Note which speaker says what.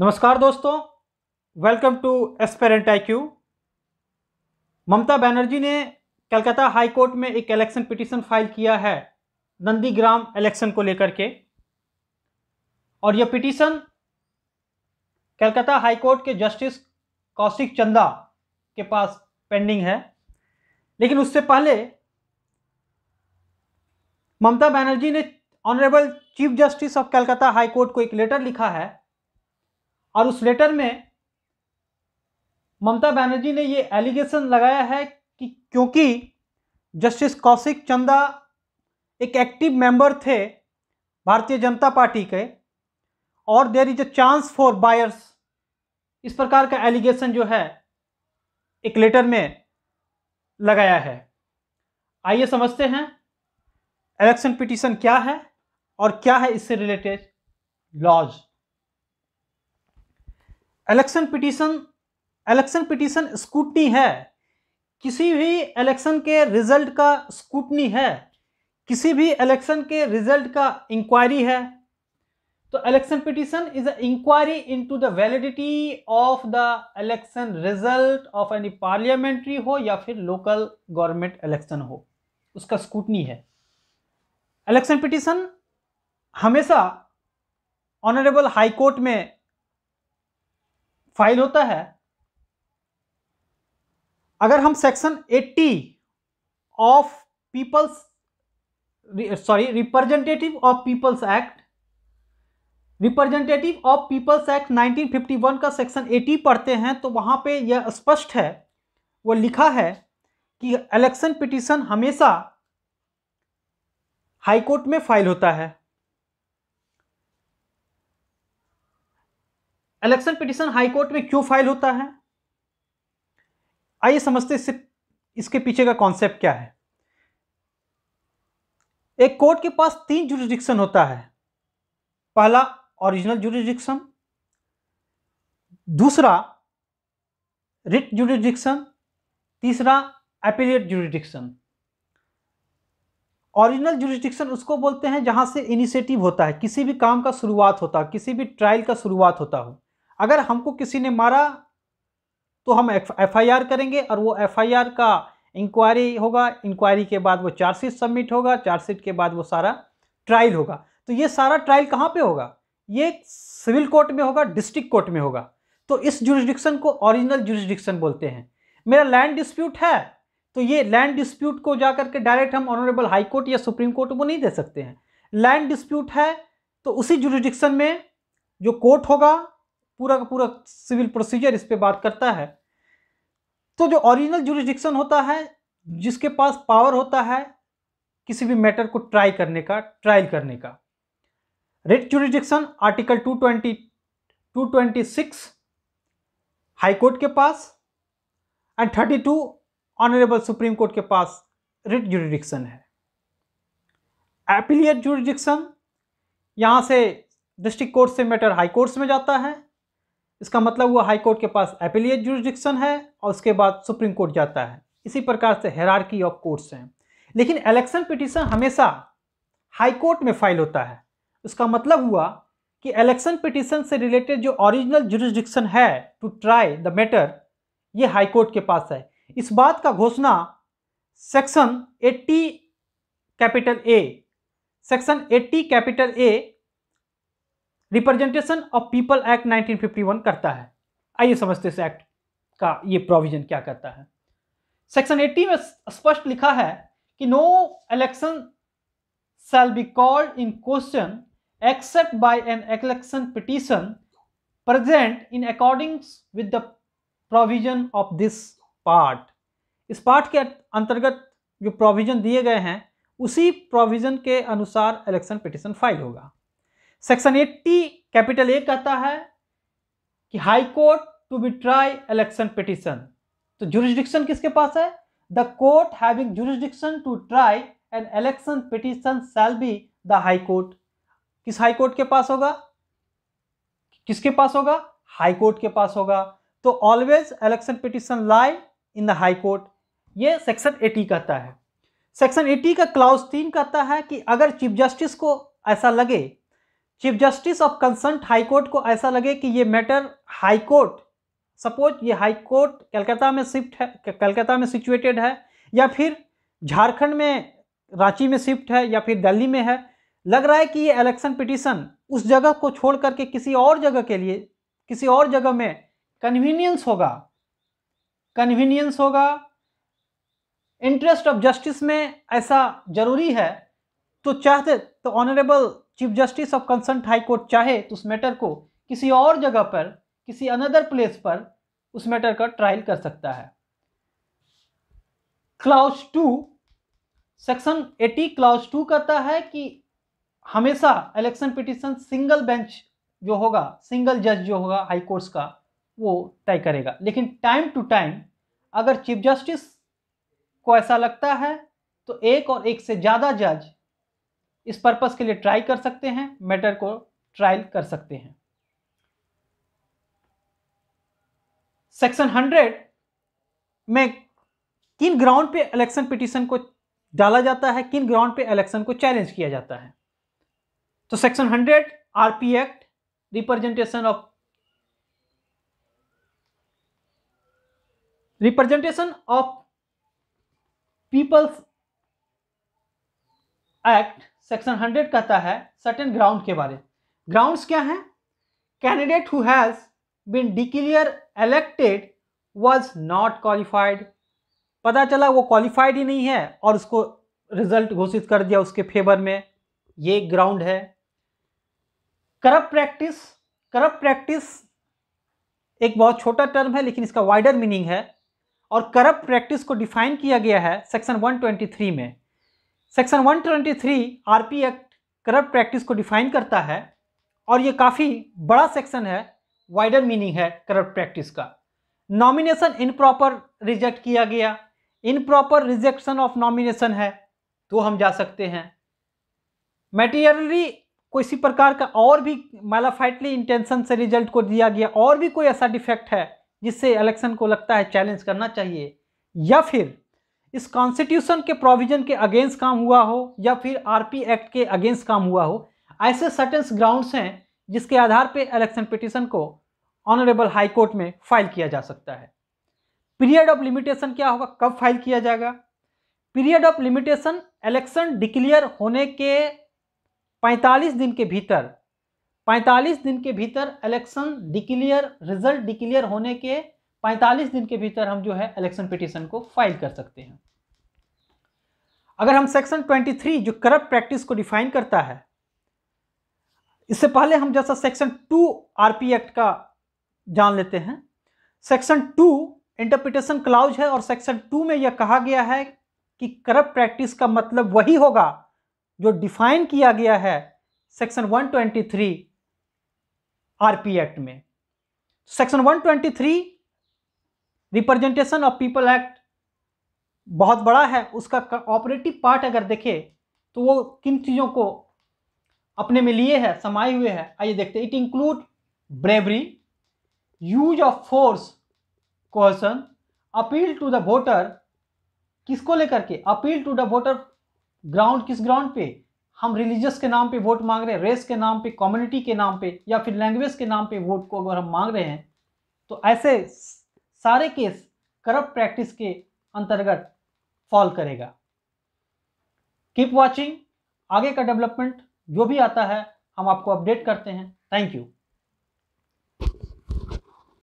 Speaker 1: नमस्कार दोस्तों, welcome to aspirant IQ। Mamata Banerjee ने कलकत्ता हाई कोर्ट में एक इलेक्शन पिटीशन फाइल किया है नंदीग्राम इलेक्शन को लेकर के, और यह पिटीशन कलकत्ता हाई कोर्ट के जस्टिस कौशिक चंदा के पास पेंडिंग है। लेकिन उससे पहले ममता बनर्जी ने honourable chief justice of Calcutta high court को एक लेटर लिखा है, और उस लेटर में ममता बनर्जी ने ये एलिगेशन लगाया है कि क्योंकि जस्टिस कौशिक चंदा एक एक्टिव मेंबर थे भारतीय जनता पार्टी के, और there is a chance for buyers, इस प्रकार का एलिगेशन जो है एक लेटर में लगाया है। आइए समझते हैं इलेक्शन पिटीशन क्या है और क्या है इससे related laws. Election petition scrutiny है, किसी भी इलेक्शन के रिजल्ट का स्क्रूटनी है, किसी भी इलेक्शन के रिजल्ट का इंक्वायरी है। तो election petition is a inquiry into the validity of the election result of any parliamentary हो या फिर लोकल गवर्नमेंट इलेक्शन हो, उसका स्क्रूटनी है। इलेक्शन पिटीशन हमेशा ऑनरेबल हाई कोर्ट में फाइल होता है। अगर हम section 80 of representative of peoples act 1951 का सेक्शन 80 पढ़ते हैं तो वहां पे यह स्पष्ट है, वो लिखा है कि इलेक्शन पिटीशन हमेशा हाई कोर्ट में फाइल होता है। इलेक्शन पिटीशन हाई कोर्ट में क्यों फाइल होता है, आइए समझते इसके पीछे का कॉन्सेप्ट क्या है। एक कोर्ट के पास 3 जुरिस्डिक्शन होता है। पहला ओरिजिनल जुरिस्डिक्शन, दूसरा रिट जुरिस्डिक्शन, तीसरा अपीलेट जुरिस्डिक्शन। ओरिजिनल जुरिस्डिक्शन उसको बोलते हैं जहां से इनिशिएटिव होता है, किसी भी काम का शुरुआत होता है, किसी भी ट्रायल का शुरुआत होता हो। अगर हमको किसी ने मारा तो हम FIR करेंगे, और वो FIR का इंक्वायरी होगा, इंक्वायरी के बाद वो चार्जशीट सबमिट होगा, चार्जशीट के बाद वो सारा ट्रायल होगा। तो ये सारा ट्रायल कहाँ पे होगा, ये सिविल कोर्ट में होगा, डिस्ट्रिक्ट कोर्ट में होगा। तो इस जुरिस्डिक्शन को ओरिजिनल जुरिस्डिक्शन बोलते हैं। मेरा लैंड डिस्प्यूट है तो ये लैंड डिस्प्यूट को जाकर के डायरेक्ट हम ऑनरेबल हाई कोर्ट या सुप्रीम कोर्ट को नहीं दे सकते हैं। लैंड डिस्प्यूट है तो उसी जुरिस्डिक्शन में जो कोर्ट होगा, पूरा का पूरा सिविल प्रोसीजर इस पे बात करता है। तो जो ओरिजिनल जुरिस्डिक्शन होता है, जिसके पास पावर होता है किसी भी मैटर को ट्रायल करने का। Writ jurisdiction article 226 high court के पास, एंड 32 ऑनरेबल सुप्रीम कोर्ट के पास रिट जुरिस्डिक्शन है। अपीलेट जुरिस्डिक्शन, यहां से डिस्ट्रिक्ट कोर्ट से मैटर हाई कोर्ट्स में जाता है, इसका मतलब हुआ हाई कोर्ट के पास अपीलेट जुरिस्डिक्शन है और उसके बाद सुप्रीम कोर्ट जाता है। इसी प्रकार से हायरार्की ऑफ कोर्ट्स हैं। लेकिन इलेक्शन पिटीशन हमेशा हाई कोर्ट में फाइल होता है। उसका मतलब हुआ कि इलेक्शन पिटीशन से रिलेटेड जो ओरिजिनल जुरिस्डिक्शन है टू ट्राई द मैटर, ये हाई कोर्ट के पास है। इस बात का घोषणा section 80A representation of people act 1951 करता है। आइए समझते इस एक्ट का ये प्रोविजन क्या करता है। सेक्शन 80 में स्पष्ट लिखा है कि no election shall be called in question except by an election petition present in accordance with the provision of this part. इस पार्ट के अंतर्गत जो प्रोविजन दिए गए हैं उसी प्रोविजन के अनुसार इलेक्शन पिटीशन फाइल होगा। सेक्शन 80 A कहता है कि high court to be try election petition. तो जुरिस्डिक्शन किसके पास है, the court having jurisdiction to try an election petition shall be the high court. किस हाई कोर्ट के पास होगा, किसके पास होगा, हाई कोर्ट के पास होगा। तो always election petition lie in the high court, ये सेक्शन 80 कहता है। सेक्शन 80 का क्लाउज 3 कहता है कि अगर चीफ जस्टिस को ऐसा लगे chief justice of concern high court को ऐसा लगे कि ये मैटर हाई कोर्ट, सपोज ये हाई कोर्ट कलकत्ता में शिफ्ट है, कलकत्ता में सिचुएटेड है, या फिर झारखंड में रांची में शिफ्ट है, या फिर दिल्ली में है, लग रहा है कि ये इलेक्शन पिटीशन उस जगह को छोड़ करके किसी और जगह के लिए, किसी और जगह में कन्वीनियंस होगा, इंटरेस्ट ऑफ जस्टिस में ऐसा जरूरी है, तो चाहते तो honourable chief justice of concern high court चाहे तो उस मैटर को किसी और जगह पर, किसी अनदर प्लेस पर उस मैटर का ट्रायल कर सकता है। क्लाउज 2, सेक्शन 80 क्लाउज 2 कहता है कि हमेशा इलेक्शन पिटीशन सिंगल बेंच जो होगा, सिंगल जज जो होगा हाई कोर्ट्स का, वो तय करेगा। लेकिन टाइम टू टाइम अगर चीफ जस्टिस को ऐसा लगता है तो एक और एक से ज़्यादा जज इस पर्पस के लिए ट्राई कर सकते हैं, मैटर को ट्रायल कर सकते हैं। सेक्शन 100 में किन ग्राउंड पे इलेक्शन पिटीशन को डाला जाता है, किन ग्राउंड पे इलेक्शन को चैलेंज किया जाता है। तो section 100 RP act, representation of peoples act, section 100 कहता है सर्टेन ग्राउंड के बारे। ग्राउंड्स क्या हैं? Candidate who has been declare elected was not qualified, पता चला वो क्वालिफाइड ही नहीं है और उसको रिजल्ट घोषित कर दिया उसके फेवर में, ये ग्राउंड है। करप्ट प्रैक्टिस एक बहुत छोटा टर्म है लेकिन इसका वाइडर मीनिंग है, और करप्ट प्रैक्टिस को डिफाइन किया गया है सेक्शन 123 में। Section 123 RP act corrupt practice को डिफाइन करता है, और ये काफ़ी बड़ा सेक्शन है, वाइडर मीनिंग है करप्ट प्रैक्टिस का। नॉमिनेशन इनप्रॉपर रिजेक्ट किया गया, इनप्रॉपर रिजेक्शन ऑफ नॉमिनेशन है तो हम जा सकते हैं। मैटेरियली किसी प्रकार का और भी मैलाफाइटली इंटेंशन से रिजल्ट को दिया गया, और भी कोई ऐसा डिफेक्ट है जिससे इलेक्शन को लगता है चैलेंज करना चाहिए, या फिर इस कॉन्स्टिट्यूशन के प्रोविजन के अगेंस्ट काम हुआ हो, या फिर आरपी एक्ट के अगेंस्ट काम हुआ हो, ऐसे सर्टेन ग्राउंड्स हैं जिसके आधार पे इलेक्शन पिटीशन को ऑनरेबल हाई कोर्ट में फाइल किया जा सकता है। पीरियड ऑफ लिमिटेशन क्या होगा, कब फाइल किया जाएगा? Period of limitation election declare होने के 45 दिन के भीतर, 45 दिन के भीतर इलेक्शन डिक्लेयर, रिजल्ट डिक्लेयर होने के 45 दिन के भीतर हम जो है इलेक्शन पिटीशन को फाइल कर सकते हैं। अगर हम सेक्शन 23 जो करप्ट प्रैक्टिस को डिफाइन करता है, इससे पहले हम जैसा सेक्शन 2 आरपी एक्ट का जान लेते हैं। सेक्शन 2 इंटरप्रिटेशन क्लाउज है, और सेक्शन 2 में यह कहा गया है कि करप्ट प्रैक्टिस का मतलब वही होगा जो डिफाइन किया गया है सेक्शन 123 आरपी एक्ट में। Section 123 representation of people act बहुत बड़ा है, उसका ऑपरेटिव पार्ट अगर देखें तो वो किन चीज़ों को अपने में लिए है, समाये हुए है, आइए देखते हैं। It include bribery, use of force, coercion, appeal to the voter, किसको लेकर के? Appeal to the voter ground, किस ग्राउंड पे? हम रिलीजियस के नाम पे वोट मांग रहे हैं, रेस के नाम पे, कम्युनिटी के नाम पे, या फिर लैंग्वेज के नाम पे वोट को अगर हम मांग रहे हैं, तो ऐसे सारे केस करप्ट प्रैक्टिस के अंतर्गत फॉल करेगा। कीप वॉचिंग, आगे का डेवलपमेंट जो भी आता है हम आपको अपडेट करते हैं। Thank you.